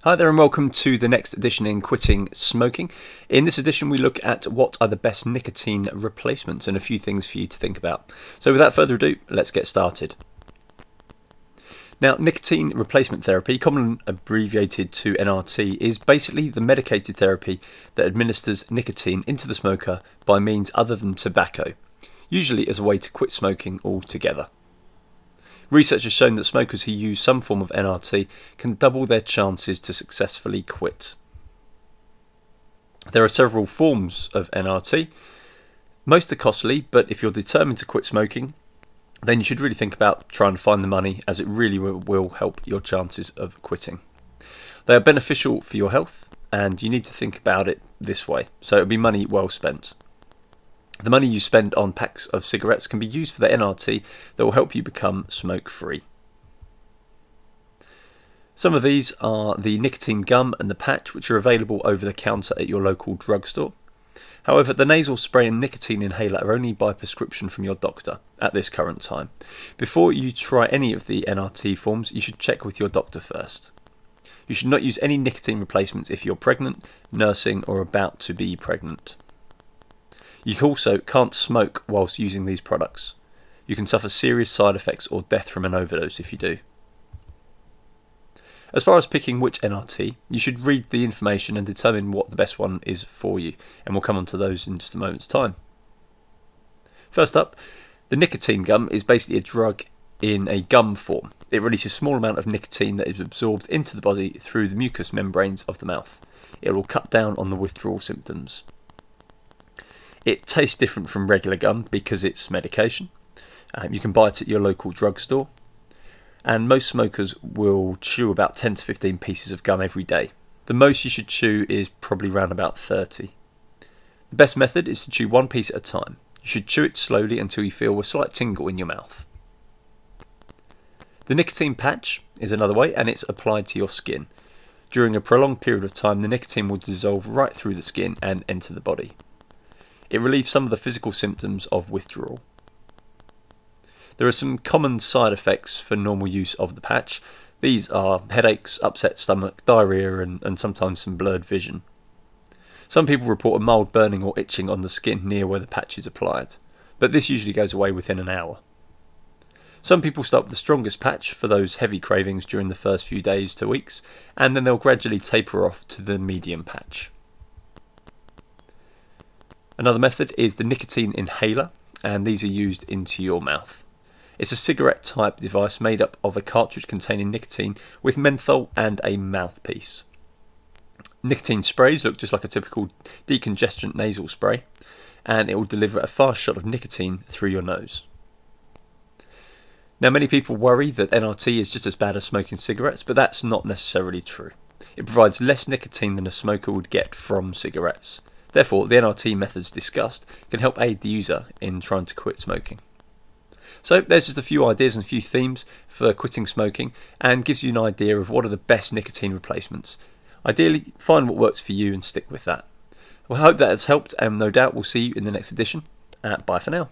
Hi there and welcome to the next edition in Quitting Smoking. In this edition we look at what are the best nicotine replacements and a few things for you to think about. So without further ado, let's get started. Now, nicotine replacement therapy, commonly abbreviated to NRT, is basically the medicated therapy that administers nicotine into the smoker by means other than tobacco, usually as a way to quit smoking altogether. Research has shown that smokers who use some form of NRT can double their chances to successfully quit. There are several forms of NRT. Most are costly, but if you're determined to quit smoking, then you should really think about trying to find the money, as it really will help your chances of quitting. They are beneficial for your health, and you need to think about it this way, so it'll be money well spent. The money you spend on packs of cigarettes can be used for the NRT that will help you become smoke-free. Some of these are the nicotine gum and the patch, which are available over the counter at your local drugstore. However, the nasal spray and nicotine inhaler are only by prescription from your doctor at this current time. Before you try any of the NRT forms, you should check with your doctor first. You should not use any nicotine replacements if you're pregnant, nursing, or about to be pregnant. You also can't smoke whilst using these products. You can suffer serious side effects or death from an overdose if you do. As far as picking which NRT, you should read the information and determine what the best one is for you, and we'll come on to those in just a moment's time. First up, the nicotine gum is basically a drug in a gum form. It releases a small amount of nicotine that is absorbed into the body through the mucous membranes of the mouth. It will cut down on the withdrawal symptoms. It tastes different from regular gum because it's medication. You can buy it at your local drugstore. And most smokers will chew about 10 to 15 pieces of gum every day. The most you should chew is probably around about 30. The best method is to chew one piece at a time. You should chew it slowly until you feel a slight tingle in your mouth. The nicotine patch is another way, and it's applied to your skin. During a prolonged period of time, the nicotine will dissolve right through the skin and enter the body. It relieves some of the physical symptoms of withdrawal. There are some common side effects for normal use of the patch. These are headaches, upset stomach, diarrhea, and sometimes some blurred vision. Some people report a mild burning or itching on the skin near where the patch is applied, but this usually goes away within an hour. Some people start with the strongest patch for those heavy cravings during the first few days to weeks, and then they'll gradually taper off to the medium patch. Another method is the nicotine inhaler, and these are used into your mouth. It's a cigarette type device made up of a cartridge containing nicotine with menthol and a mouthpiece. Nicotine sprays look just like a typical decongestant nasal spray, and it will deliver a fast shot of nicotine through your nose. Now, many people worry that NRT is just as bad as smoking cigarettes, but that's not necessarily true. It provides less nicotine than a smoker would get from cigarettes. Therefore, the NRT methods discussed can help aid the user in trying to quit smoking. So there's just a few ideas and a few themes for quitting smoking, and gives you an idea of what are the best nicotine replacements. Ideally, find what works for you and stick with that. Well, I hope that has helped, and no doubt we'll see you in the next edition. Bye for now.